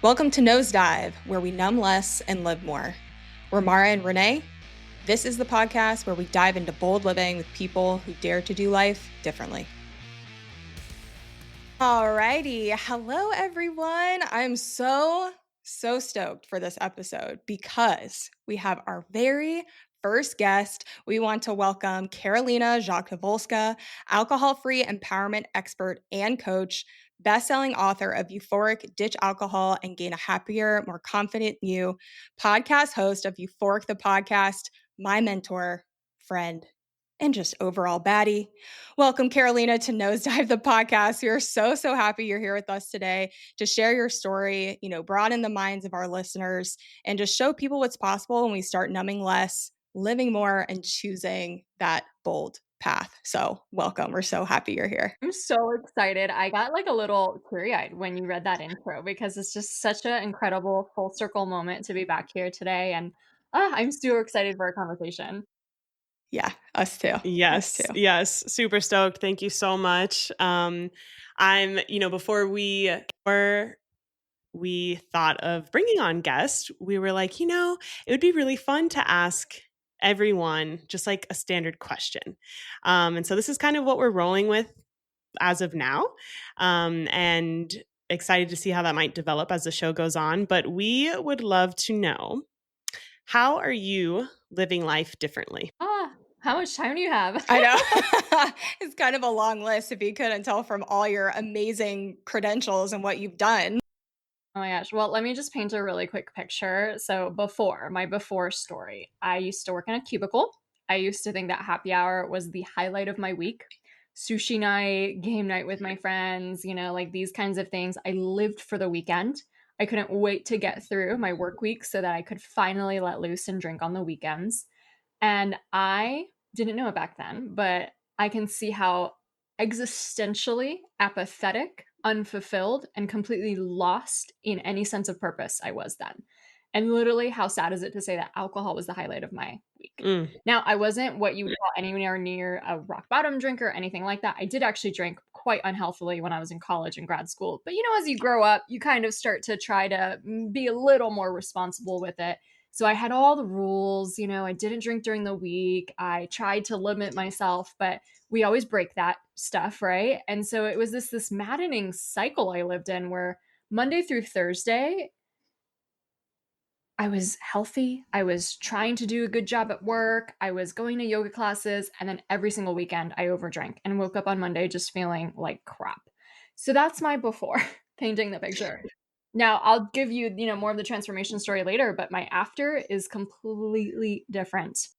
Welcome to Nosedive, where we numb less and live more. We're Mara and Renee. This is the podcast where we dive into bold living with people who dare to do life differently. Alrighty. Hello, everyone. I'm so stoked for this episode because we have our very first guest. We want to welcome Karolina Rzadkowolska, alcohol-free empowerment expert and coach, best-selling author of Euphoric, Ditch Alcohol and Gain a Happier, More Confident You, podcast host of Euphoric the Podcast, my mentor, friend, and just overall baddie. Welcome, Karolina, to Nosedive the Podcast. We are so happy you're here with us today to share your story, broaden the minds of our listeners, and just show people what's possible when we start numbing less, living more, and choosing that bold path. So welcome. We're so happy you're here. I'm so excited. I got like a little teary-eyed when you read that intro because it's just such an incredible full circle moment to be back here today. And I'm super excited for our conversation. Yeah, us too. Yes. Super stoked. Thank you so much. Before we thought of bringing on guests, we were like, it would be really fun to ask everyone just like a standard question. And so this is kind of what we're rolling with as of now. And excited to see how that might develop as the show goes on. But we would love to know, how are you living life differently? How much time do you have? I know. It's kind of a long list if you couldn't tell from all your amazing credentials and what you've done. Oh my gosh. Well, let me just paint a really quick picture. So my before story, I used to work in a cubicle. I used to think that happy hour was the highlight of my week. Sushi night, game night with my friends, like these kinds of things. I lived for the weekend. I couldn't wait to get through my work week so that I could finally let loose and drink on the weekends. And I didn't know it back then, but I can see how existentially apathetic, unfulfilled, and completely lost in any sense of purpose I was then. And literally, how sad is it to say that alcohol was the highlight of my week? Now, I wasn't what you would call anywhere near a rock bottom drinker or anything like that. I did actually drink quite unhealthily when I was in college and grad school. But as you grow up, you kind of start to try to be a little more responsible with it. So I had all the rules, I didn't drink during the week. I tried to limit myself, but we always break that stuff, right? And so it was this maddening cycle I lived in where Monday through Thursday, I was healthy. I was trying to do a good job at work. I was going to yoga classes. And then every single weekend I overdrank and woke up on Monday just feeling like crap. So that's my before, painting the picture. Now, I'll give you, more of the transformation story later, but my after is completely different.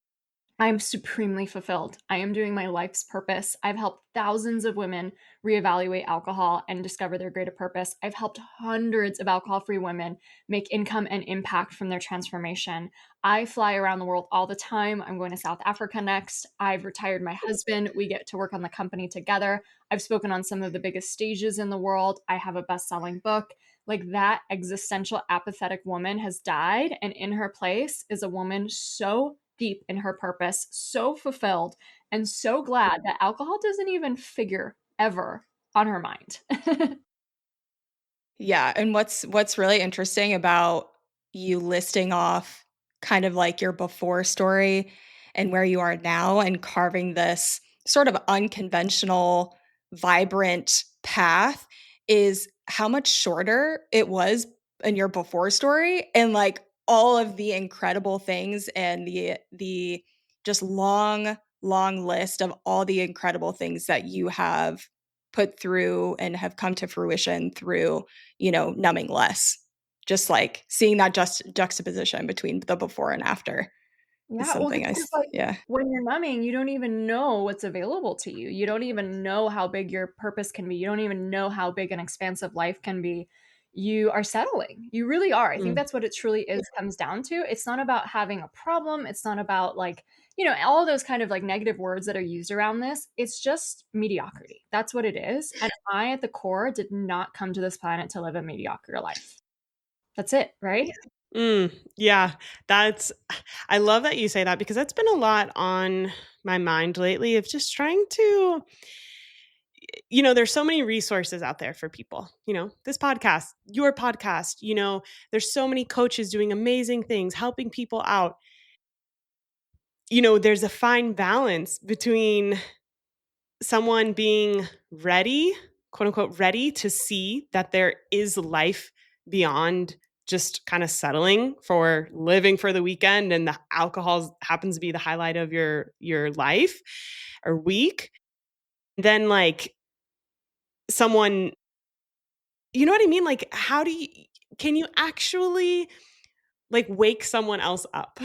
I'm supremely fulfilled. I am doing my life's purpose. I've helped thousands of women reevaluate alcohol and discover their greater purpose. I've helped hundreds of alcohol-free women make income and impact from their transformation. I fly around the world all the time. I'm going to South Africa next. I've retired my husband. We get to work on the company together. I've spoken on some of the biggest stages in the world. I have a best-selling book. Like, that existential apathetic woman has died, and in her place is a woman so deep in her purpose, so fulfilled, and so glad that alcohol doesn't even figure ever on her mind. Yeah, and what's really interesting about you listing off kind of like your before story and where you are now and carving this sort of unconventional, vibrant path is how much shorter it was in your before story, and like all of the incredible things and the just long list of all the incredible things that you have put through and have come to fruition through, numbing less. Just like seeing that juxtaposition between the before and after. Yeah, when you're numbing, you don't even know what's available to you. You don't even know how big your purpose can be. You don't even know how big an expansive life can be. You are settling. You really are. I think that's what it truly is, comes down to. It's not about having a problem. It's not about all of those kind of like negative words that are used around this. It's just mediocrity. That's what it is. And I, at the core, did not come to this planet to live a mediocre life. That's it, right? Yeah, I love that you say that, because that's been a lot on my mind lately, of just trying to, there's so many resources out there for people, this podcast, your podcast, there's so many coaches doing amazing things, helping people out. There's a fine balance between someone being ready, quote unquote, ready to see that there is life beyond just kind of settling for living for the weekend and the alcohol happens to be the highlight of your life or week. Then like someone, you know what I mean? Like can you actually like wake someone else up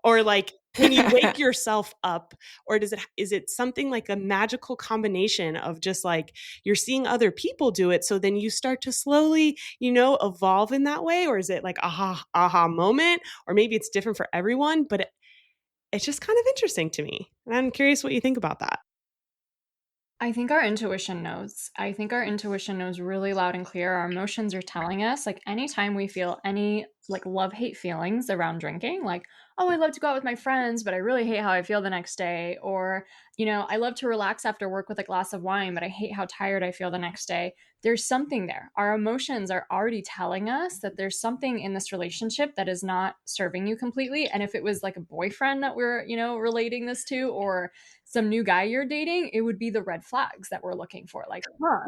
or like can you wake yourself up, or is it something like a magical combination of just like you're seeing other people do it, so then you start to slowly evolve in that way? Or is it like aha moment, or maybe it's different for everyone, but it's just kind of interesting to me, and I'm curious what you think about that. I think our intuition knows. I think our intuition knows really loud and clear. Our emotions are telling us, like, anytime we feel any like love hate feelings around drinking, like, oh, I love to go out with my friends, but I really hate how I feel the next day. Or, I love to relax after work with a glass of wine, but I hate how tired I feel the next day. There's something there. Our emotions are already telling us that there's something in this relationship that is not serving you completely. And if it was like a boyfriend that we're, relating this to, or some new guy you're dating, it would be the red flags that we're looking for. Like,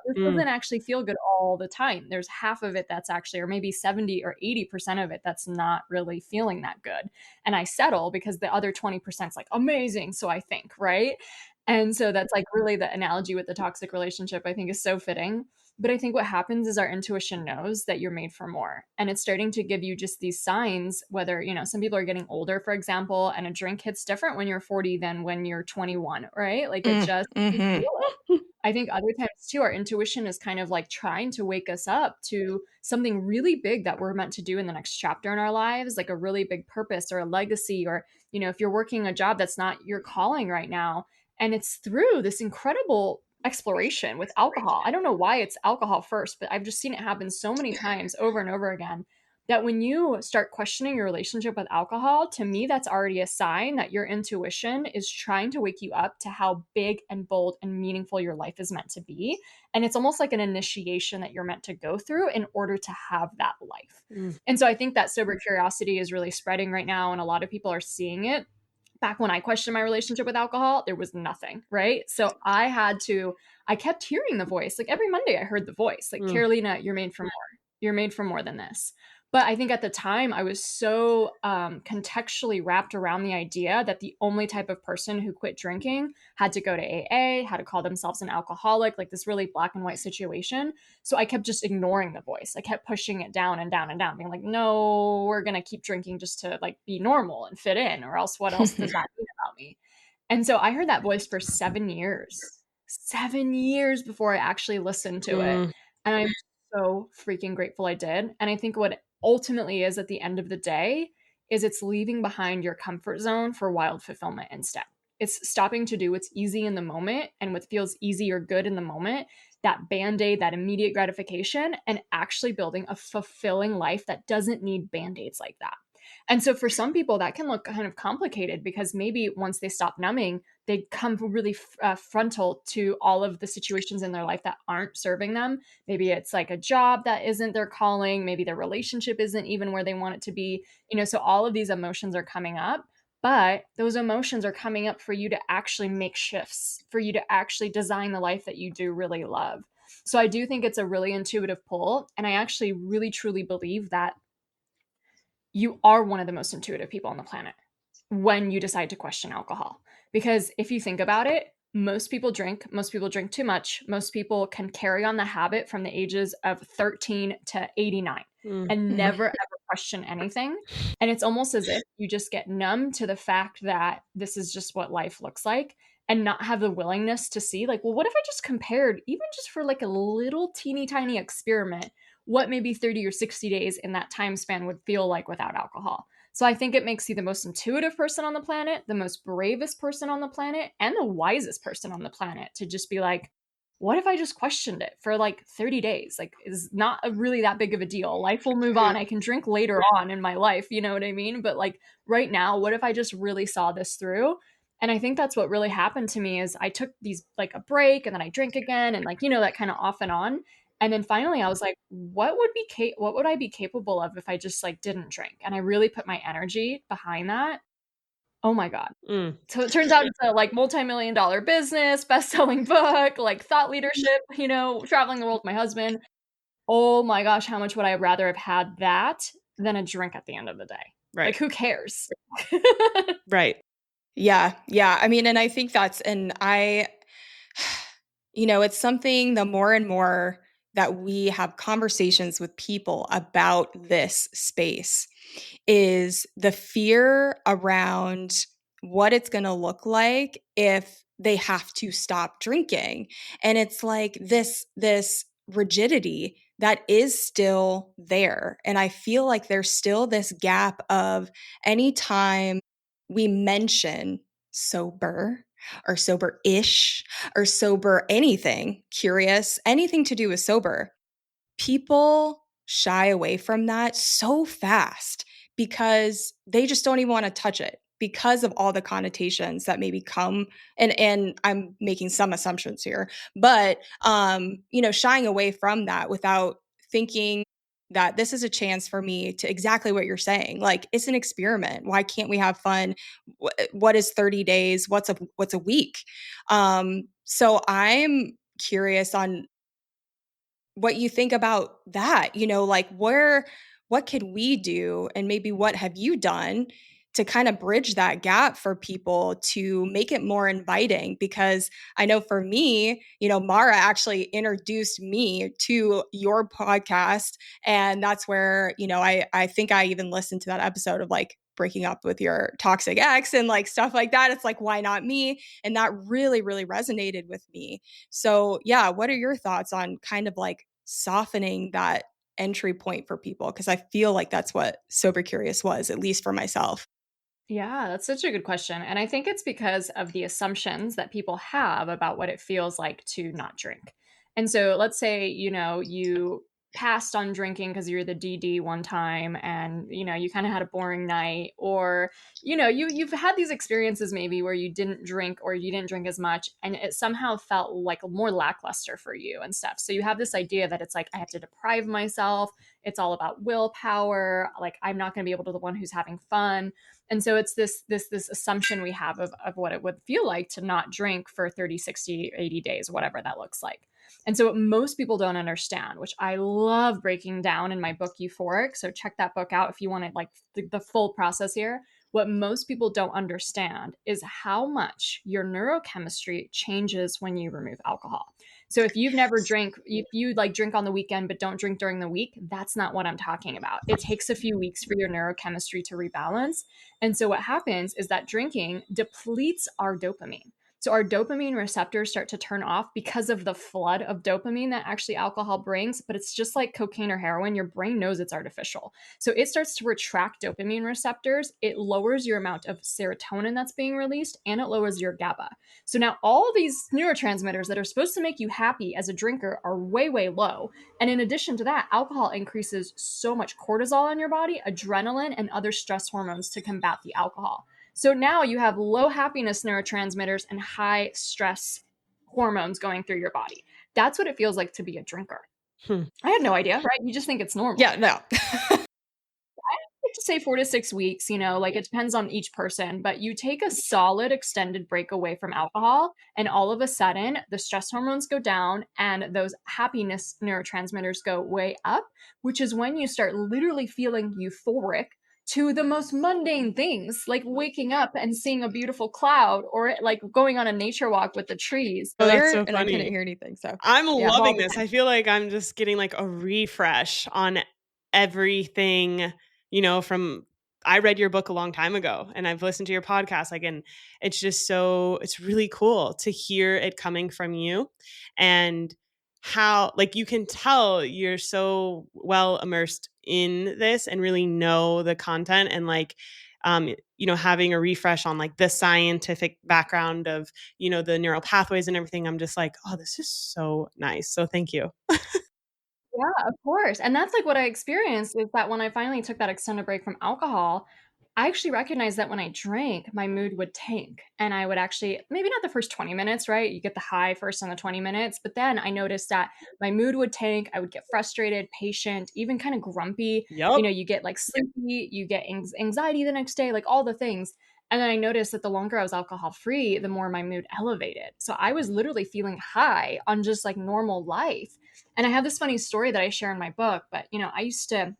this Mm, doesn't actually feel good all the time. There's half of it that's actually, or maybe 70 or 80% of it that's not really feeling that good. And I settle because the other 20% is like amazing. So I think, right? And so that's like really the analogy with the toxic relationship, I think, is so fitting. But I think what happens is our intuition knows that you're made for more. And it's starting to give you just these signs, whether, some people are getting older, for example, and a drink hits different when you're 40 than when you're 21, right? Like it just, you feel Mm-hmm. it. I think other times too, our intuition is kind of like trying to wake us up to something really big that we're meant to do in the next chapter in our lives, like a really big purpose or a legacy, or, if you're working a job that's not your calling right now. And it's through this incredible exploration with alcohol. I don't know why it's alcohol first, but I've just seen it happen so many times over and over again that when you start questioning your relationship with alcohol, to me, that's already a sign that your intuition is trying to wake you up to how big and bold and meaningful your life is meant to be. And it's almost like an initiation that you're meant to go through in order to have that life. mm, And so I think that sober curiosity is really spreading right now, and a lot of people are seeing it. Back when I questioned my relationship with alcohol, there was nothing, right? So I kept hearing the voice. Like every Monday, I heard the voice, like, mm, Karolina, you're made for more. You're made for more than this. But I think at the time, I was so contextually wrapped around the idea that the only type of person who quit drinking had to go to AA, had to call themselves an alcoholic, like this really black and white situation. So I kept just ignoring the voice. I kept pushing it down and down and down, being like, no, we're going to keep drinking just to like be normal and fit in, or else what else does that mean about me? And so I heard that voice for 7 years, 7 years before I actually listened to it. mm, And I'm so freaking grateful I did. And I think what it ultimately is at the end of the day is it's leaving behind your comfort zone for wild fulfillment instead. It's stopping to do what's easy in the moment and what feels easy or good in the moment, that band aid, that immediate gratification, and actually building a fulfilling life that doesn't need band aids like that. And so for some people, that can look kind of complicated because maybe once they stop numbing, they come really frontal to all of the situations in their life that aren't serving them. Maybe it's like a job that isn't their calling. Maybe their relationship isn't even where they want it to be. So all of these emotions are coming up. But those emotions are coming up for you to actually make shifts, for you to actually design the life that you do really love. So I do think it's a really intuitive pull. And I actually really, truly believe that you are one of the most intuitive people on the planet when you decide to question alcohol. Because if you think about it, most people drink too much, most people can carry on the habit from the ages of 13 to 89 mm, and never ever question anything. And it's almost as if you just get numb to the fact that this is just what life looks like, and not have the willingness to see, like, well, what if I just compared, even just for like a little teeny tiny experiment, what maybe 30 or 60 days in that time span would feel like without alcohol. So I think it makes you the most intuitive person on the planet, the most bravest person on the planet, and the wisest person on the planet to just be like, what if I just questioned it for like 30 days? Like, it's not really that big of a deal. Life will move on. I can drink later on in my life, you know what I mean? But like right now, what if I just really saw this through And I think that's what really happened to me is I took these like a break and then I drank again and like, that kind of off and on. And then finally I was like, what would I be capable of if I just like didn't drink? And I really put my energy behind that. Oh my God. Mm. So it turns out it's a like multi-million dollar business, best-selling book, like thought leadership, traveling the world with my husband. Oh my gosh, how much would I rather have had that than a drink at the end of the day? Like, Right. who cares? Right. Yeah. Yeah. I mean, and I think it's something the more and more that we have conversations with people about this space is the fear around what it's going to look like if they have to stop drinking. And it's like this rigidity that is still there. And I feel like there's still this gap of anytime we mention sober or sober-ish or sober anything, curious, anything to do with sober, people shy away from that so fast because they just don't even want to touch it because of all the connotations that maybe come, and I'm making some assumptions here, but shying away from that without thinking that this is a chance for me to exactly what you're saying. Like, it's an experiment. Why can't we have fun? What is 30 days? What's a week? So I'm curious on what you think about that, like what could we do, and maybe what have you done to kind of bridge that gap for people to make it more inviting? Because I know for me, Mara actually introduced me to your podcast, and that's where, I think I even listened to that episode of like breaking up with your toxic ex and like stuff like that. It's like, why not me? And that really, really resonated with me. So, yeah, what are your thoughts on kind of like softening that entry point for people? Because I feel like that's what Sober Curious was, at least for myself. Yeah, that's such a good question. And I think it's because of the assumptions that people have about what it feels like to not drink. And so let's say, you passed on drinking because you're the DD one time and, you kind of had a boring night, or, you've had these experiences maybe where you didn't drink or you didn't drink as much and it somehow felt like more lackluster for you and stuff. So you have this idea that it's like, I have to deprive myself. It's all about willpower. Like, I'm not going to be able to be the one who's having fun. And so it's this assumption we have of what it would feel like to not drink for 30, 60, 80 days, whatever that looks like. And so what most people don't understand, which I love breaking down in my book Euphoric, so check that book out if you want to like the full process here. What most people don't understand is how much your neurochemistry changes when you remove alcohol. So if you've never drank, if you like drink on the weekend but don't drink during the week, that's not what I'm talking about. It takes a few weeks for your neurochemistry to rebalance. And so what happens is that drinking depletes our dopamine. So our dopamine receptors start to turn off because of the flood of dopamine that actually alcohol brings, but it's just like cocaine or heroin. Your brain knows it's artificial. So it starts to retract dopamine receptors. It lowers your amount of serotonin that's being released, and it lowers your GABA. So now all these neurotransmitters that are supposed to make you happy as a drinker are way, way low. And in addition to that, alcohol increases so much cortisol in your body, adrenaline, and other stress hormones to combat the alcohol. So now you have low happiness neurotransmitters and high stress hormones going through your body. That's what it feels like to be a drinker. I had no idea, right? You just think it's normal. Yeah, no. I like to say 4 to 6 weeks, like it depends on each person, but you take a solid extended break away from alcohol, and all of a sudden the stress hormones go down and those happiness neurotransmitters go way up, which is when you start literally feeling euphoric to the most mundane things, like waking up and seeing a beautiful cloud, or like going on a nature walk with the trees. Oh, that's Earlier, so and I couldn't funny. hear anything. So, I'm yeah. loving this. I feel like I'm just getting like a refresh on everything, from I read your book a long time ago and I've listened to your podcast. Like, and it's just it's really cool to hear it coming from you, and how like you can tell you're so well immersed in this and really know the content, and like having a refresh on like the scientific background of the neural pathways and everything. I'm just like, oh, this is so nice. So thank you. Yeah, of course. And that's like what I experienced is that when I finally took that extended break from alcohol, I actually recognized that when I drank, my mood would tank. And I would actually, maybe not the first 20 minutes, right? You get the high first in the 20 minutes. But then I noticed that my mood would tank. I would get frustrated, patient, even kind of grumpy. Yep. You get like sleepy, you get anxiety the next day, like all the things. And then I noticed that the longer I was alcohol free, the more my mood elevated. So I was literally feeling high on just like normal life. And I have this funny story that I share in my book. But, I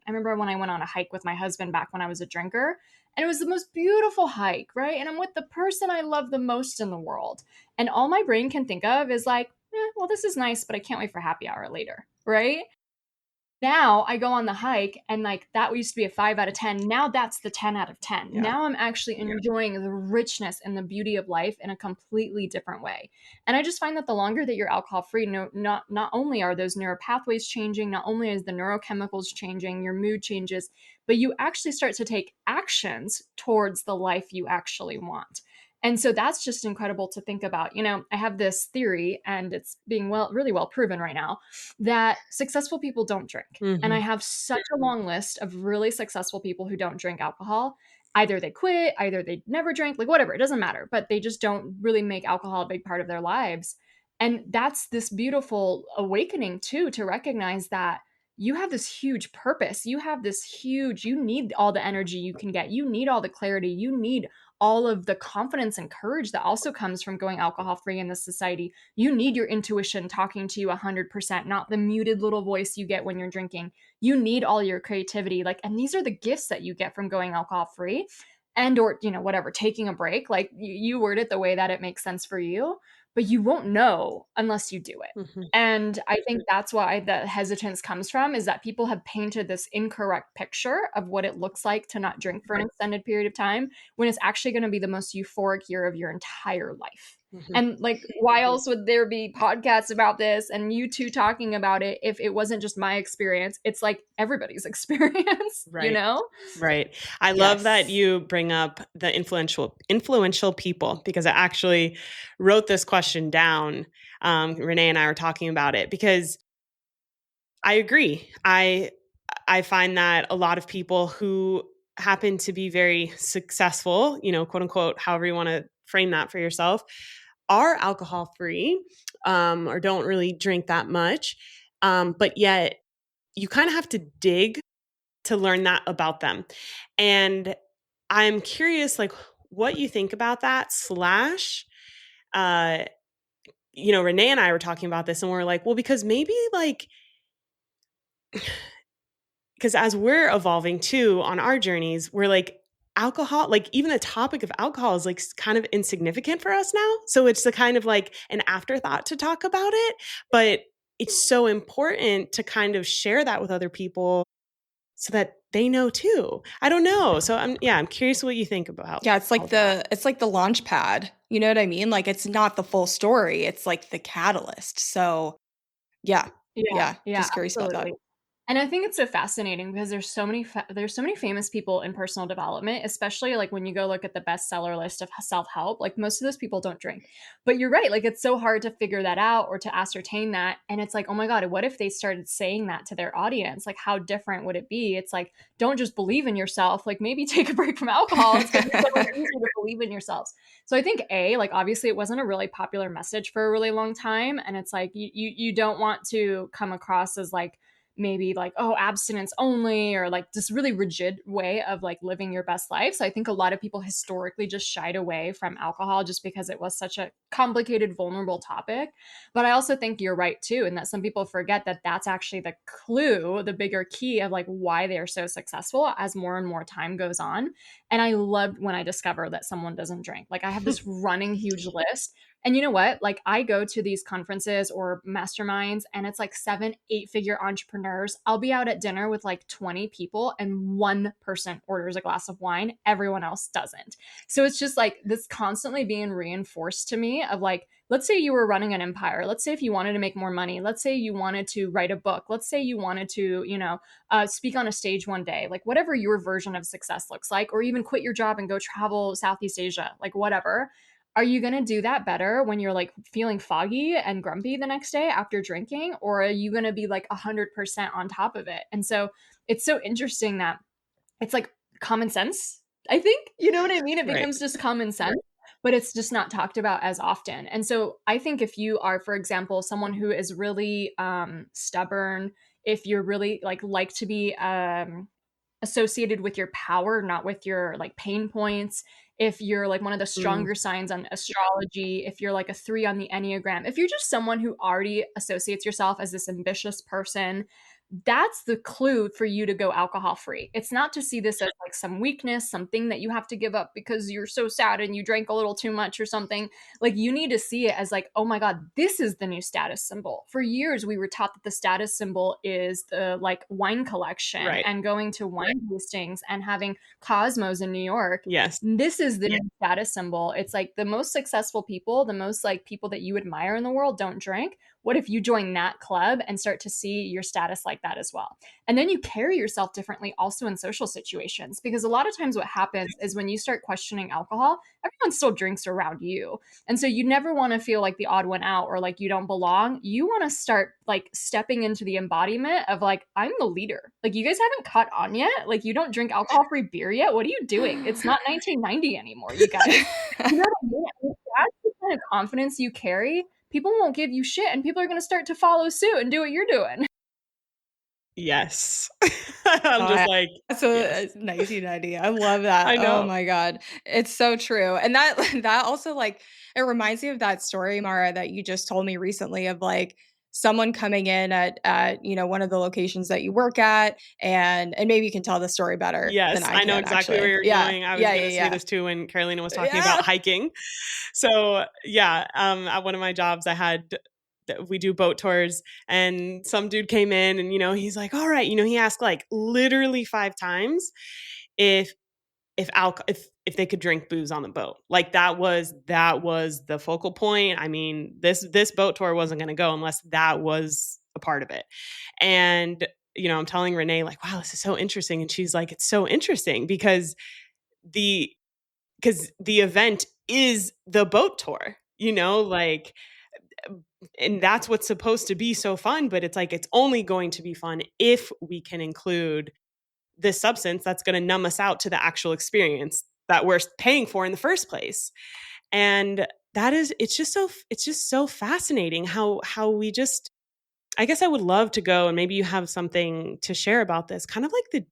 remember when I went on a hike with my husband back when I was a drinker, and it was the most beautiful hike, right? And I'm with the person I love the most in the world. And all my brain can think of is like, well, this is nice, but I can't wait for happy hour later, right? Now I go on the hike and like that used to be a 5 out of 10. Now that's the 10 out of 10. Yeah. Now I'm actually enjoying the richness and the beauty of life in a completely different way. And I just find that the longer that you're alcohol free, not only are those neural pathways changing, not only is the neurochemicals changing, your mood changes, but you actually start to take actions towards the life you actually want. And so that's just incredible to think about. I have this theory and it's being really well proven right now that successful people don't drink. And I have such a long list of really successful people who don't drink alcohol. Either they quit, either they never drank, like whatever, it doesn't matter, but they just don't really make alcohol a big part of their lives. And that's this beautiful awakening too, to recognize that you have this huge purpose. You need all the energy you can get. You need all the clarity. You need all of the confidence and courage that also comes from going alcohol free in this society. You need your intuition talking to you 100%, not the muted little voice you get when you're drinking. You need all your creativity. And these are the gifts that you get from going alcohol free and, or, whatever, taking a break. Like you word it the way that it makes sense for you, but you won't know unless you do it. And I think that's why the hesitance comes from, is that people have painted this incorrect picture of what it looks like to not drink for an extended period of time, when it's actually going to be the most euphoric year of your entire life. And like, why else would there be podcasts about this and you two talking about it if it wasn't just my experience? It's like everybody's experience, Right. Right. I love that you bring up the influential people, because I actually wrote this question down. Renee and I were talking about it because I agree. I find that a lot of people who happen to be very successful, quote unquote, however you want to frame that for yourself, are alcohol free, or don't really drink that much. But yet you kind of have to dig to learn that about them. And I'm curious, like, what you think about that, slash, Renee and I were talking about this and we're like, well, because maybe like, because as we're evolving too on our journeys, we're like, alcohol, like even the topic of alcohol is like kind of insignificant for us now. So it's the kind of like an afterthought to talk about it, but it's so important to kind of share that with other people so that they know too. I don't know. So I'm curious what you think about. Yeah, it's like the launch pad. You know what I mean? Like it's not the full story. It's like the catalyst. So yeah. Just curious about that. And I think it's so fascinating because there's so many famous people in personal development, especially like when you go look at the bestseller list of self-help, like most of those people don't drink. But you're right, like it's so hard to figure that out or to ascertain that. And it's like, oh my God, what if they started saying that to their audience? Like how different would it be? It's like, don't just believe in yourself, like maybe take a break from alcohol. It's going to be so much easier to believe in yourselves. So I think like obviously it wasn't a really popular message for a really long time. And it's like, you don't want to come across as like, maybe like, oh, abstinence only, or like this really rigid way of like living your best life. So I think a lot of people historically just shied away from alcohol just because it was such a complicated, vulnerable topic. But I also think you're right too, and that some people forget that that's actually the clue, the bigger key of like why they're so successful as more and more time goes on. And I loved when I discovered that someone doesn't drink. Like I have this running huge list. And you know what? Like I go to these conferences or masterminds and it's like 7, 8-figure entrepreneurs. I'll be out at dinner with like 20 people and one person orders a glass of wine. Everyone else doesn't. So it's just like this constantly being reinforced to me of like, let's say you were running an empire. Let's say if you wanted to make more money. Let's say you wanted to write a book. Let's say you wanted to, speak on a stage one day, like whatever your version of success looks like, or even quit your job and go travel Southeast Asia, like whatever. Are you going to do that better when you're like feeling foggy and grumpy the next day after drinking? Or are you going to be like 100% on top of it? And so it's so interesting that it's like common sense I think, you know what I mean? It Right. becomes just common sense, but it's just not talked about as often. And so I think if you are, for example, someone who is really stubborn, if you're really like to be associated with your power, not with your like pain points. If you're like one of the Mm, stronger signs on astrology, if you're like a 3 on the Enneagram, if you're just someone who already associates yourself as this ambitious person, that's the clue for you to go alcohol free. It's not to see this as like some weakness, something that you have to give up because you're so sad and you drank a little too much or something. Like you need to see it as like, oh my God, this is the new status symbol. For years, we were taught that the status symbol is the like wine collection right. and going to wine tastings and having Cosmos in New York. Yes. This is the new status symbol. It's like the most successful people, the most like people that you admire in the world don't drink. What if you join that club and start to see your status like that as well? And then you carry yourself differently also in social situations, because a lot of times what happens is when you start questioning alcohol, everyone still drinks around you. And so you never want to feel like the odd one out or like you don't belong. You want to start like stepping into the embodiment of like, I'm the leader. Like, you guys haven't caught on yet. Like, you don't drink alcohol free beer yet. What are you doing? It's not 1990 anymore, you guys. You know what I mean? And if that's the kind of confidence you carry, people won't give you shit and people are going to start to follow suit and do what you're doing. Yes. I'm just God, like, that's yes. a nice idea. I love that. I Oh know. my God. It's so true. And that that also like it reminds me of that story, Mara, that you just told me recently of like someone coming in at one of the locations that you work at and maybe you can tell the story better than Yes, I I know can exactly where actually. you're Yeah. going. I was Yeah, gonna say yeah, this too when Carolina was talking yeah. about hiking. So, yeah, at one of my jobs, we do boat tours, and some dude came in, and he's like, "All right," he asked like literally 5 times if if they could drink booze on the boat. Like that was the focal point. I mean, this boat tour wasn't going to go unless that was a part of it. And I'm telling Renee like, "Wow, this is so interesting," and she's like, "It's so interesting the because the event is the boat tour." Like, and that's what's supposed to be so fun, but it's like it's only going to be fun if we can include this substance that's going to numb us out to the actual experience that we're paying for in the first place. And it's just so fascinating how we just, I guess I would love to go, and maybe you have something to share about this, kind of like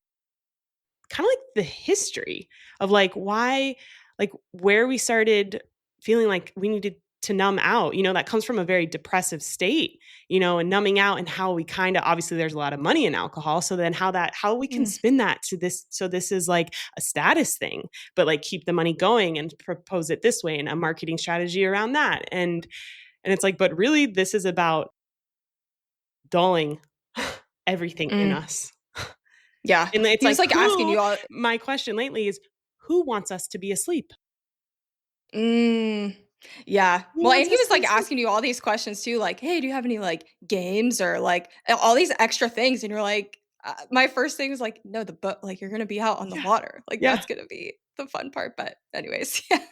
the history of like why, like where we started feeling like we needed to numb out. That comes from a very depressive state, and numbing out, and how we kind of, obviously there's a lot of money in alcohol, so then how we can Mm, spin that to this, so this is like a status thing, but like keep the money going and propose it this way and a marketing strategy around that. And it's like, but really this is about dulling everything in mm. us. Yeah. And it's He was like, like asking who, you all. my question lately is, who wants us to be asleep? Mm, yeah. Who Well, and wants he us was to be like asleep? asking you all these questions too, like, "Hey, do you have any like games or like all these extra things?" And you're like, my first thing was like, "No, the boat. Like, you're gonna be out on the Yeah. water. Like, Yeah. that's gonna be the fun part." But anyways, yeah.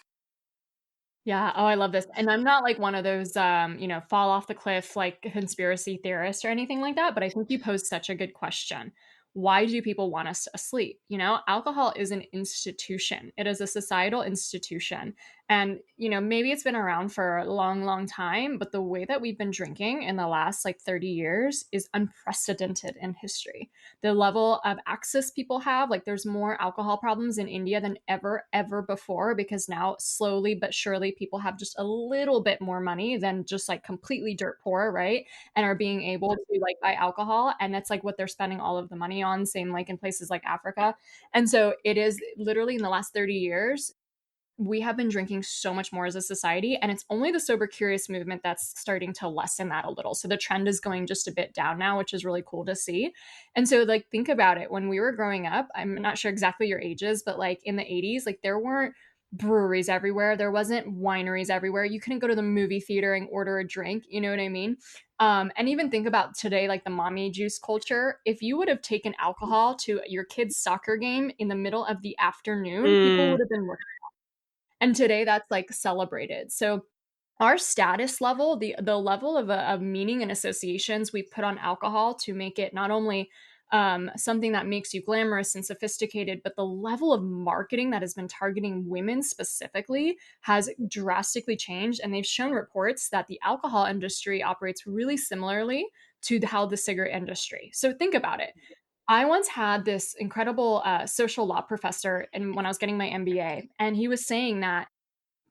Yeah. Oh, I love this. And I'm not like one of those, fall off the cliff like conspiracy theorists or anything like that. But I think you posed such a good question. Why do people want us asleep? Alcohol is an institution. It is a societal institution. And, maybe it's been around for a long, long time, but the way that we've been drinking in the last like 30 years is unprecedented in history. The level of access people have, like there's more alcohol problems in India than ever before, because now slowly but surely people have just a little bit more money than just like completely dirt poor, right? And are being able to like buy alcohol, and that's like what they're spending all of the money on, same like in places like Africa. And so it is literally in the last 30 years we have been drinking so much more as a society, and it's only the sober curious movement that's starting to lessen that a little. So the trend is going just a bit down now, which is really cool to see. And so like think about it, when we were growing up, I'm not sure exactly your ages, but like in the 80s, like there weren't breweries everywhere, there wasn't wineries everywhere, you couldn't go to the movie theater and order a drink, you know what I mean? And even think about today, like the mommy juice culture. If you would have taken alcohol to your kid's soccer game in the middle of the afternoon, people Mm, would have been, and today that's like celebrated. So our status level, the level of meaning and associations we put on alcohol to make it not only something that makes you glamorous and sophisticated. But the level of marketing that has been targeting women specifically has drastically changed. And they've shown reports that the alcohol industry operates really similarly to how the cigarette industry. So think about it. I once had this incredible social law professor, and when I was getting my MBA, and he was saying that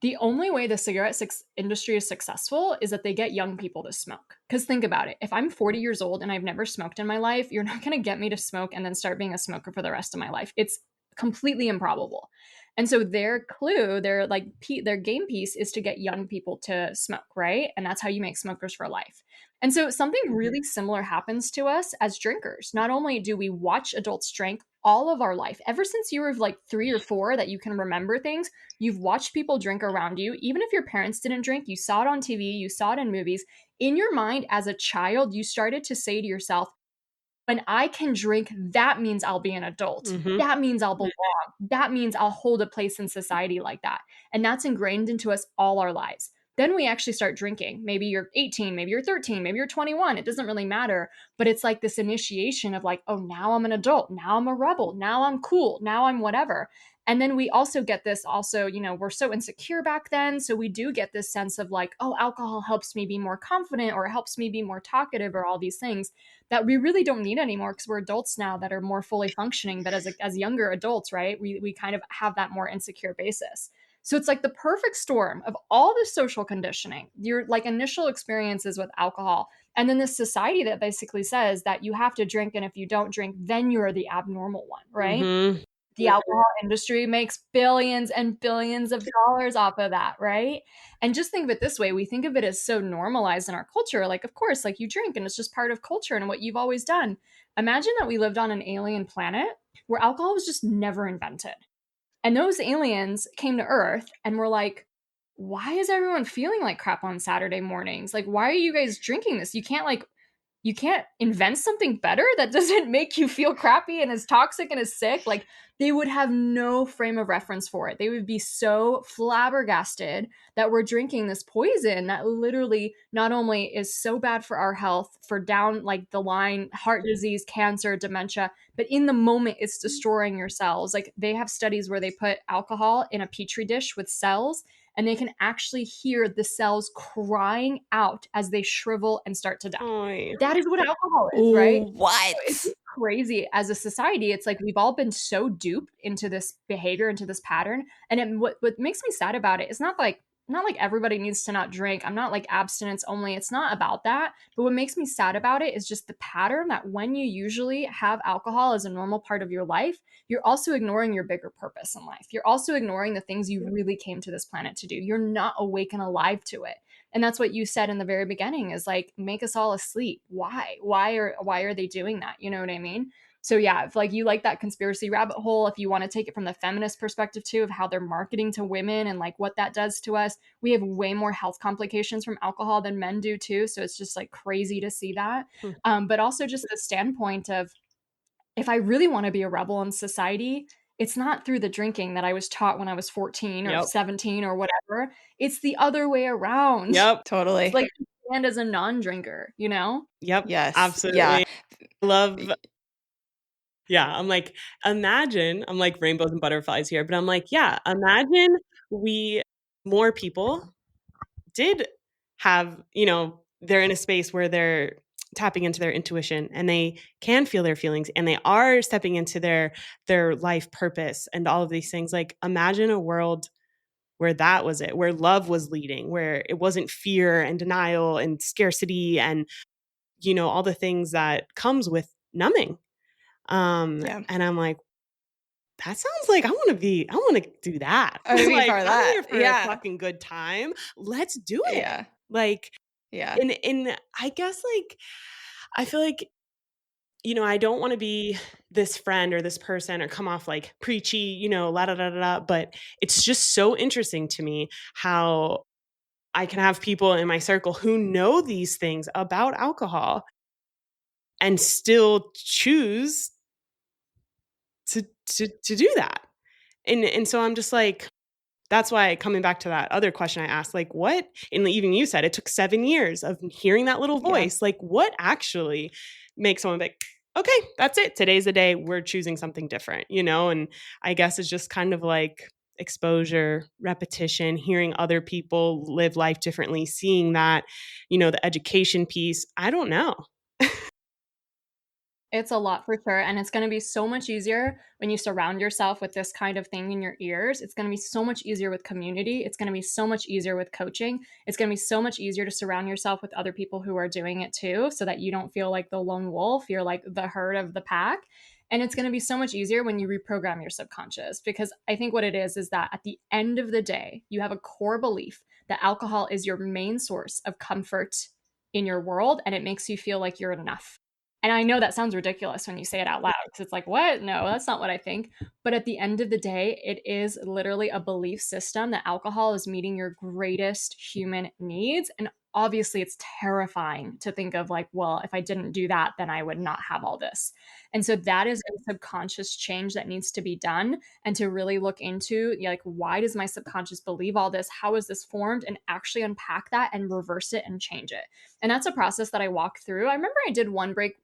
the only way the industry is successful is that they get young people to smoke. Because think about it. If I'm 40 years old and I've never smoked in my life, you're not going to get me to smoke and then start being a smoker for the rest of my life. It's completely improbable. And so their clue, their game piece is to get young people to smoke, right? And that's how you make smokers for life. And so something really similar happens to us as drinkers. Not only do we watch adults drink all of our life, ever since you were like 3 or 4 that you can remember things, you've watched people drink around you. Even if your parents didn't drink, you saw it on TV, you saw it in movies. In your mind as a child, you started to say to yourself, when I can drink, that means I'll be an adult. That means I'll belong. That means I'll hold a place in society like that. And that's ingrained into us all our lives. Then we actually start drinking. Maybe you're 18, maybe you're 13, maybe you're 21. It doesn't really matter. But it's like this initiation of like, oh, now I'm an adult. Now I'm a rebel. Now I'm cool. Now I'm whatever. And then we also get this we're so insecure back then. So we do get this sense of like, oh, alcohol helps me be more confident or it helps me be more talkative or all these things that we really don't need anymore because we're adults now that are more fully functioning. But as younger adults, right, we kind of have that more insecure basis. So it's like the perfect storm of all the social conditioning, your like initial experiences with alcohol, and then this society that basically says that you have to drink, and if you don't drink, then you're the abnormal one, right? The alcohol industry makes billions and billions of dollars off of that, right? And just think of it this way. We think of it as so normalized in our culture. Like, of course, like you drink and it's just part of culture and what you've always done. Imagine that we lived on an alien planet where alcohol was just never invented. And those aliens came to Earth and were like, why is everyone feeling like crap on Saturday mornings? Like, why are you guys drinking this? You can't invent something better that doesn't make you feel crappy and is toxic and is sick. Like they would have no frame of reference for it. They would be so flabbergasted that we're drinking this poison that literally not only is so bad for our health, for down like the line, heart disease, cancer, dementia, but in the moment it's destroying your cells. Like they have studies where they put alcohol in a petri dish with cells and they can actually hear the cells crying out as they shrivel and start to die. Oh, That is what alcohol is, right? What? It's crazy. As a society, it's like we've all been so duped into this behavior, into this pattern. And what makes me sad about it is not like everybody needs to not drink. I'm not like abstinence only. It's not about that. But what makes me sad about it is just the pattern that when you usually have alcohol as a normal part of your life, you're also ignoring your bigger purpose in life. You're also ignoring the things you really came to this planet to do. You're not awake and alive to it. And that's what you said in the very beginning is like, make us all asleep. Why are they doing that? You know what I mean? So yeah, if like you like that conspiracy rabbit hole, if you want to take it from the feminist perspective too, of how they're marketing to women and like what that does to us, we have way more health complications from alcohol than men do too. So it's just like crazy to see that. But also just the standpoint of if I really want to be a rebel in society, it's not through the drinking that I was taught when I was 14 or 17 or whatever. It's the other way around. Totally. It's like you stand as a non-drinker, you know? Yes. Absolutely. Yeah. Love. Yeah. I'm like rainbows and butterflies here, but I'm like, yeah, imagine more people did have, they're in a space where they're tapping into their intuition and they can feel their feelings and they are stepping into their life purpose and all of these things. Like imagine a world where that was it, where love was leading, where it wasn't fear and denial and scarcity and, all the things that comes with numbing. And I'm like, that sounds like I want to do that. Like, I'm here for a fucking good time. Let's do it. Yeah. Like, yeah. And I guess like, I feel like, I don't want to be this friend or this person or come off like preachy, la da da da, but it's just so interesting to me how I can have people in my circle who know these things about alcohol and still choose to do that. And so I'm just like, that's why coming back to that other question I asked, like what, and even you said it took 7 years of hearing that little voice, like what actually makes someone like, okay, that's it. Today's the day we're choosing something different, and I guess it's just kind of like exposure, repetition, hearing other people live life differently, seeing that, the education piece. I don't know. It's a lot for sure. And it's going to be so much easier when you surround yourself with this kind of thing in your ears. It's going to be so much easier with community. It's going to be so much easier with coaching. It's going to be so much easier to surround yourself with other people who are doing it too, so that you don't feel like the lone wolf. You're like the herd of the pack. And it's going to be so much easier when you reprogram your subconscious, because I think what it is that at the end of the day, you have a core belief that alcohol is your main source of comfort in your world, and it makes you feel like you're enough. And I know that sounds ridiculous when you say it out loud, because it's like, what? No, that's not what I think. But at the end of the day, it is literally a belief system that alcohol is meeting your greatest human needs. And obviously, it's terrifying to think of like, well, if I didn't do that, then I would not have all this. And so that is a subconscious change that needs to be done, and to really look into, like, why does my subconscious believe all this? How is this formed? And actually unpack that and reverse it and change it. And that's a process that I walk through. I remember I did one break,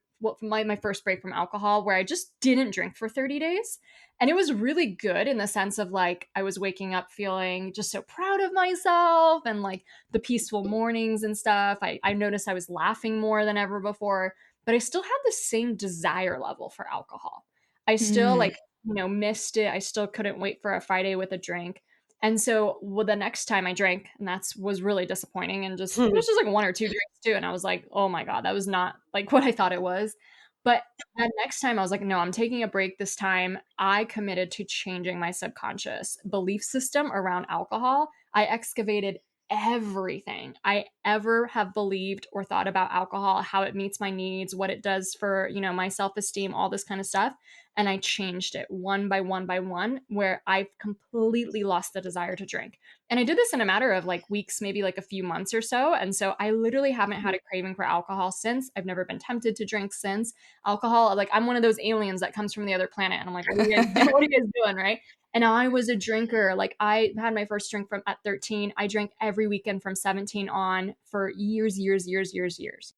my first break from alcohol, where I just didn't drink for 30 days. And it was really good in the sense of like, I was waking up feeling just so proud of myself, and like the peaceful mornings and stuff. I noticed I was laughing more than ever before, but I still had the same desire level for alcohol. I still Mm. like, missed it. I still couldn't wait for a Friday with a drink. And so, well, the next time I drank, and that was really disappointing, and just it was just like one or two drinks too, and I was like, oh my god, that was not like what I thought it was. But that next time, I was like, no, I'm taking a break this time. I committed to changing my subconscious belief system around alcohol. I excavated everything I ever have believed or thought about alcohol, how it meets my needs, what it does for, my self-esteem, all this kind of stuff. And I changed it one by one by one, where I've completely lost the desire to drink. And I did this in a matter of like weeks, maybe like a few months or so. And so I literally haven't had a craving for alcohol since. I've never been tempted to drink since. Alcohol, like, I'm one of those aliens that comes from the other planet. And I'm like, what are you guys, what are you guys doing? Right. And I was a drinker. Like, I had my first drink from at 13. I drank every weekend from 17 on for years, years, years, years, years.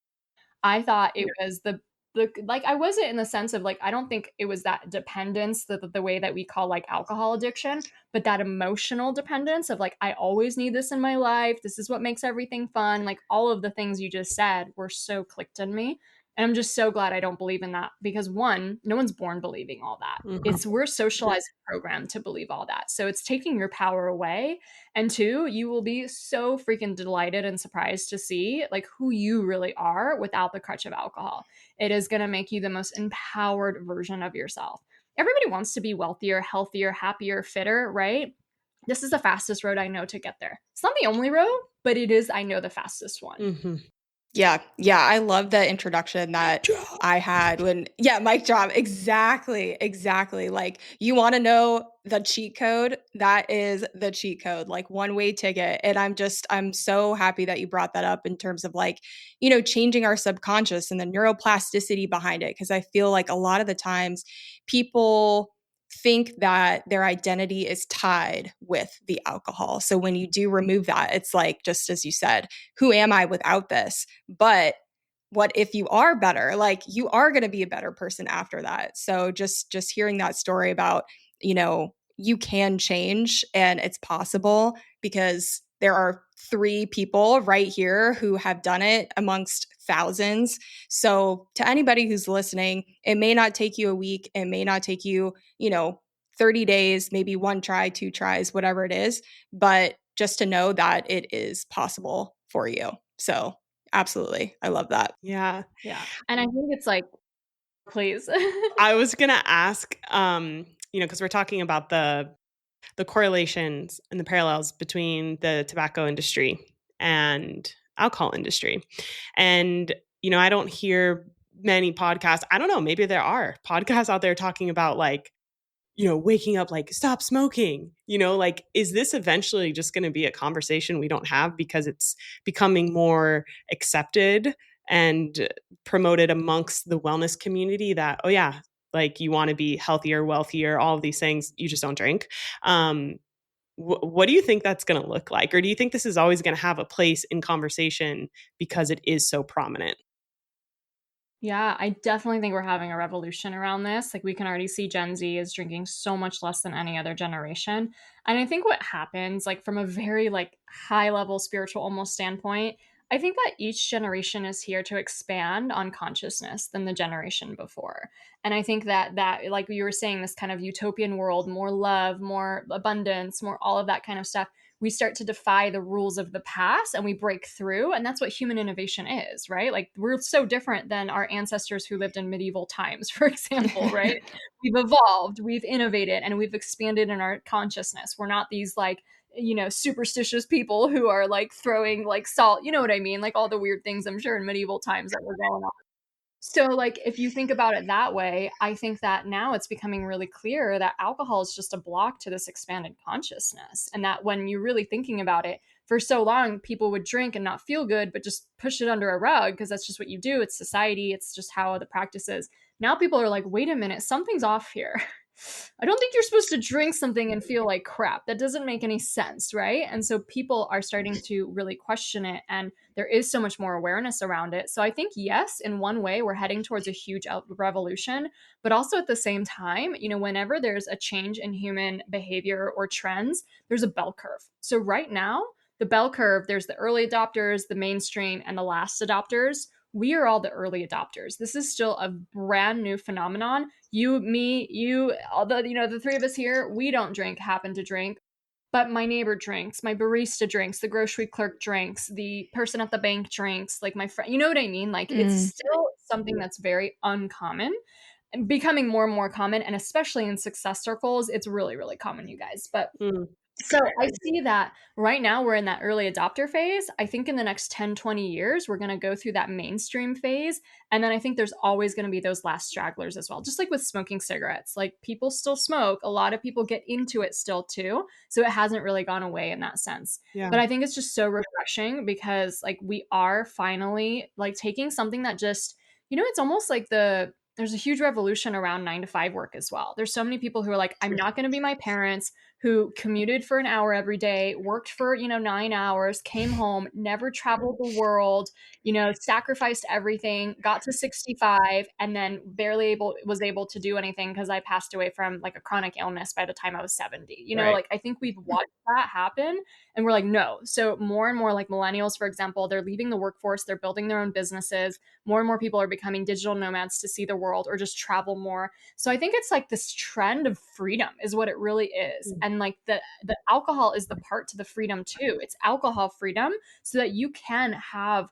I thought it was the like, I wasn't in the sense of like, I don't think it was that dependence, the way that we call like alcohol addiction, but that emotional dependence of like, I always need this in my life. This is what makes everything fun. Like, all of the things you just said were so clicked in me. And I'm just so glad I don't believe in that, because one, no one's born believing all that. Mhm. It's We're socialized and programmed to believe all that. So it's taking your power away. And two, you will be so freaking delighted and surprised to see like who you really are without the crutch of alcohol. It is going to make you the most empowered version of yourself. Everybody wants to be wealthier, healthier, happier, fitter, right? This is the fastest road I know to get there. It's not the only road, but it is, I know, the fastest one. Mhm. Yeah, yeah, I love the introduction that I had when mic drop. Exactly, exactly. Like, you wanna know the cheat code? That is the cheat code, like one-way ticket. And I'm so happy that you brought that up in terms of like, changing our subconscious and the neuroplasticity behind it. Because I feel like a lot of the times people think that their identity is tied with the alcohol. So when you do remove that, it's like, just as you said, who am I without this? But what if you are better? Like, you are going to be a better person after that. So just hearing that story about, you can change and it's possible, because there are 3 people right here who have done it amongst thousands. So to anybody who's listening, it may not take you a week, it may not take you, 30 days, maybe 1 try, 2 tries, whatever it is, but just to know that it is possible for you. So absolutely. I love that. Yeah. Yeah. And I think it's like, please. I was gonna ask, because we're talking about the correlations and the parallels between the tobacco industry and alcohol industry. And, I don't hear many podcasts. I don't know, maybe there are podcasts out there talking about like, waking up like stop smoking, like, is this eventually just going to be a conversation we don't have because it's becoming more accepted and promoted amongst the wellness community that, oh yeah, like, you want to be healthier, wealthier, all of these things, you just don't drink. um what do you think that's going to look like, or do you think this is always going to have a place in conversation because it is so prominent? Yeah, I definitely think we're having a revolution around this. Like, we can already see Gen Z is drinking so much less than any other generation. And I think what happens, like from a very like high level spiritual almost standpoint, I think that each generation is here to expand on consciousness than the generation before. And I think that like you were saying, this kind of utopian world, more love, more abundance, more all of that kind of stuff, we start to defy the rules of the past and we break through. And that's what human innovation is, right? Like, we're so different than our ancestors who lived in medieval times, for example, right? We've evolved, we've innovated, and we've expanded in our consciousness. We're not these like, superstitious people who are like throwing like salt, you know what I mean? Like all the weird things I'm sure in medieval times that were going on. So, like, if you think about it that way, I think that now it's becoming really clear that alcohol is just a block to this expanded consciousness. And that when you're really thinking about it, for so long, people would drink and not feel good, but just push it under a rug because that's just what you do. It's society, it's just how the practice is. Now people are like, wait a minute, something's off here. I don't think you're supposed to drink something and feel like crap. That doesn't make any sense, right? And so people are starting to really question it, and there is so much more awareness around it. So I think, yes, in one way, we're heading towards a huge revolution, but also at the same time, whenever there's a change in human behavior or trends, there's a bell curve. So right now, the bell curve, there's the early adopters, the mainstream, and the last adopters. We are all the early adopters. This is still a brand new phenomenon. You, me, you, all the three of us here, we don't drink, happen to drink, but my neighbor drinks, my barista drinks, the grocery clerk drinks, the person at the bank drinks, like my friend, you know what I mean? Like, it's still something that's very uncommon and becoming more and more common. And especially in success circles, it's really, really common, you guys. But Mm. so I see that right now we're in that early adopter phase. I think in the next 10, 20 years, we're going to go through that mainstream phase. And then I think there's always going to be those last stragglers as well. Just like with smoking cigarettes, like people still smoke. A lot of people get into it still too. So it hasn't really gone away in that sense. Yeah. But I think it's just so refreshing because like we are finally like taking something that just, it's almost like there's a huge revolution around 9 to 5 work as well. There's so many people who are like, I'm not going to be my parents, who commuted for an hour every day, worked for, 9 hours, came home, never traveled the world, sacrificed everything, got to 65, and then was able to do anything because I passed away from like a chronic illness by the time I was 70. Right. Like I think we've watched that happen and we're like, no. So more and more like millennials, for example, they're leaving the workforce, they're building their own businesses. More and more people are becoming digital nomads to see the world or just travel more. So I think it's like this trend of freedom is what it really is. And like the alcohol is the part to the freedom too. It's alcohol freedom so that you can have,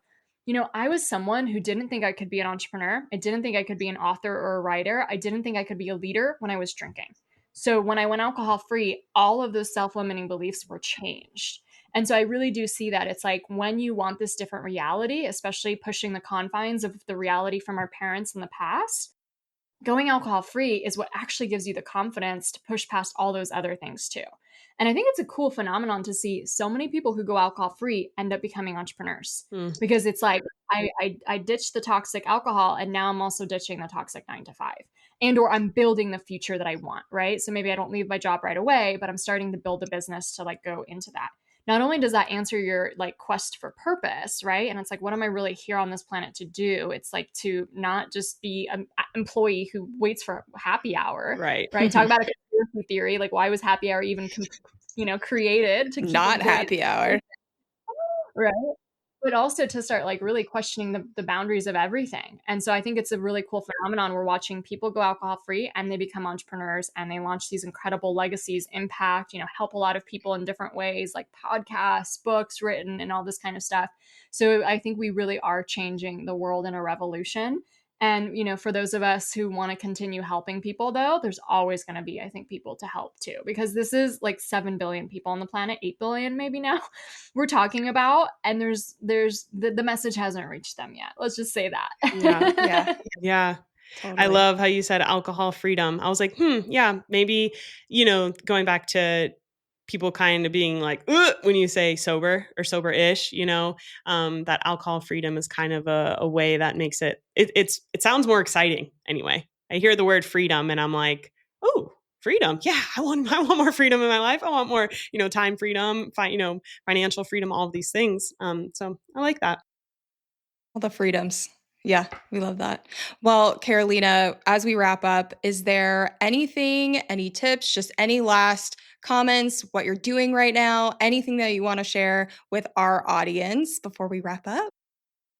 I was someone who didn't think I could be an entrepreneur. I didn't think I could be an author or a writer. I didn't think I could be a leader when I was drinking. So when I went alcohol free, all of those self-limiting beliefs were changed. And so I really do see that it's like when you want this different reality, especially pushing the confines of the reality from our parents in the past, going alcohol free is what actually gives you the confidence to push past all those other things too. And I think it's a cool phenomenon to see so many people who go alcohol free end up becoming entrepreneurs because it's like I ditched the toxic alcohol and now I'm also ditching the toxic 9 to 5, and or I'm building the future that I want, right? So maybe I don't leave my job right away, but I'm starting to build a business to like go into that. Not only does that answer your like quest for purpose, right? And it's like, what am I really here on this planet to do? It's like to not just be an employee who waits for happy hour, Right. Talk about a conspiracy theory. Like, why was happy hour even, created to keep Not employees happy hour. right? But also to start like really questioning the boundaries of everything. And so I think it's a really cool phenomenon. We're watching people go alcohol free and they become entrepreneurs and they launch these incredible legacies, impact, help a lot of people in different ways, like podcasts, books written, and all this kind of stuff. So I think we really are changing the world in a revolution. And, for those of us who want to continue helping people, though, there's always going to be, I think, people to help too, because this is like 7 billion people on the planet, 8 billion maybe now we're talking about. And there's the message hasn't reached them yet. Let's just say that. Yeah. Yeah. Totally. I love how you said alcohol freedom. I was like, yeah, maybe, going back to people kind of being like, ugh, when you say sober or sober-ish, that alcohol freedom is kind of a way that makes it sounds more exciting anyway. I hear the word freedom and I'm like, oh, freedom. Yeah, I want more freedom in my life. I want more, time freedom, financial freedom, all of these things. So I like that. All the freedoms. Yeah, we love that. Well, Karolina, as we wrap up, is there anything, any tips, just any last comments, what you're doing right now, anything that you want to share with our audience before we wrap up?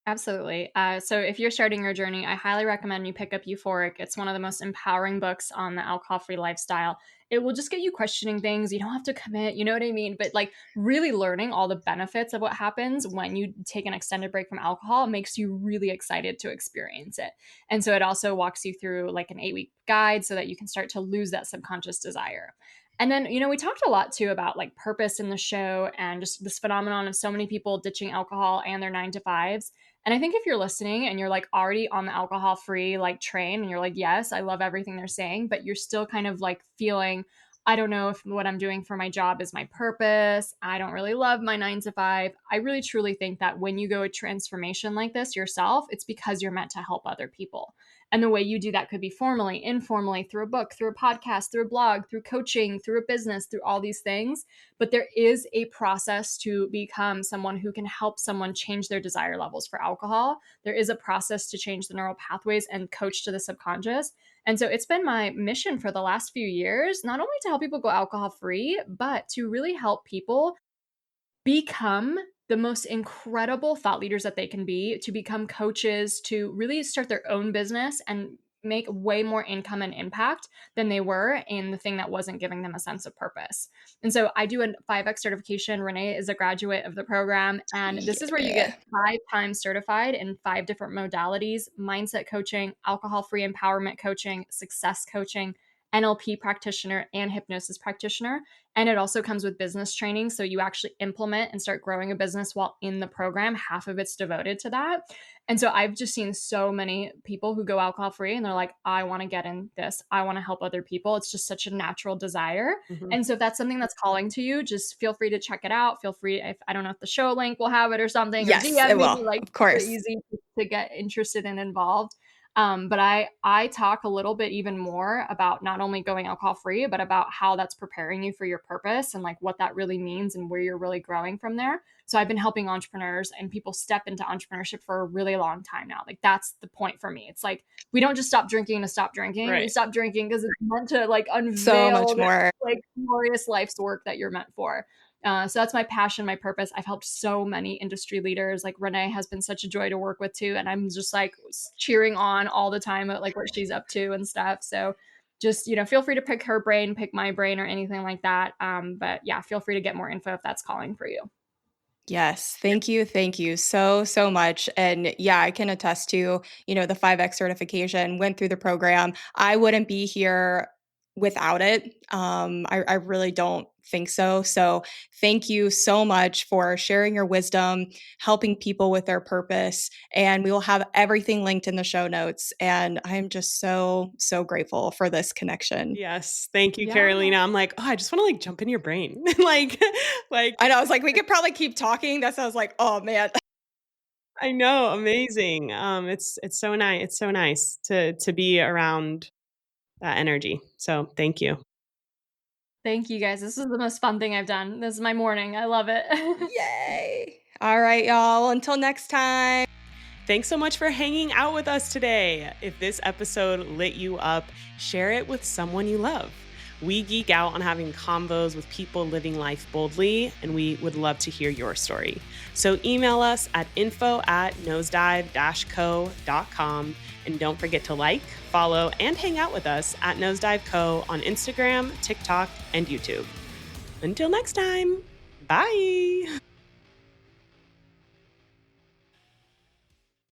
Absolutely. So if you're starting your journey, I highly recommend you pick up Euphoric. It's one of the most empowering books on the alcohol-free lifestyle. It will just get you questioning things. You don't have to commit, you know what I mean? But like really learning all the benefits of what happens when you take an extended break from alcohol makes you really excited to experience it. And so it also walks you through like an 8-week guide so that you can start to lose that subconscious desire. And then, we talked a lot too about like purpose in the show and just this phenomenon of so many people ditching alcohol and their 9 to 5s. And I think if you're listening and you're like already on the alcohol free like train and you're like, yes, I love everything they're saying, but you're still kind of like feeling, I don't know if what I'm doing for my job is my purpose. I don't really love my 9 to 5. I really truly think that when you go a transformation like this yourself, it's because you're meant to help other people. And the way you do that could be formally, informally, through a book, through a podcast, through a blog, through coaching, through a business, through all these things. But there is a process to become someone who can help someone change their desire levels for alcohol. There is a process to change the neural pathways and coach to the subconscious. And so it's been my mission for the last few years, not only to help people go alcohol free, but to really help people become the most incredible thought leaders that they can be, to become coaches, to really start their own business and make way more income and impact than they were in the thing that wasn't giving them a sense of purpose. And so I do a 5X certification. Renee is a graduate of the program. And this is where you Yeah. get 5 times certified in 5 different modalities: mindset coaching, alcohol-free empowerment coaching, success coaching, NLP practitioner, and hypnosis practitioner. And it also comes with business training. So you actually implement and start growing a business while in the program. Half of it's devoted to that. And so I've just seen so many people who go alcohol free and they're like, I want to get in this. I want to help other people. It's just such a natural desire. Mhm. And so if that's something that's calling to you, just feel free to check it out. Feel free, if I don't know if the show link will have it or something, or Yes, DM it me, will. like Of super course. easy to get interested and involved. But I talk a little bit even more about not only going alcohol free, but about how that's preparing you for your purpose and like what that really means and where you're really growing from there. So I've been helping entrepreneurs and people step into entrepreneurship for a really long time now. Like that's the point for me. It's like we don't just stop drinking to stop drinking. We Right. stop drinking because it's meant to like So unveil much this more. like glorious life's work that you're meant for. So that's my passion, my purpose. I've helped so many industry leaders. Like Renee has been such a joy to work with too, and I'm just like cheering on all the time at like what she's up to and stuff. So just feel free to pick her brain, pick my brain, or anything like that. But yeah, feel free to get more info if that's calling for you. Yes, thank you. Thank you so, so much. And yeah, I can attest to, the 5X certification, went through the program. I wouldn't be here without it. I really don't think so. So thank you so much for sharing your wisdom, helping people with their purpose. And we will have everything linked in the show notes. And I'm just so, so grateful for this connection. Yes. Thank you, Yeah. Karolina. I'm like, oh, I just want to like jump in your brain. like, I know, I was like, we could probably keep talking. That sounds like, oh man. I know, amazing. It's so nice. It's so nice to be around that energy. So thank you. Thank you guys. This is the most fun thing I've done. This is my morning. I love it. Yay. All right, y'all. Well, until next time. Thanks so much for hanging out with us today. If this episode lit you up, share it with someone you love. We geek out on having convos with people living life boldly, and we would love to hear your story. So email us at info@nosedive-co.com. And don't forget to like, follow, and hang out with us at Nosedive Co. on Instagram, TikTok, and YouTube. Until next time, bye.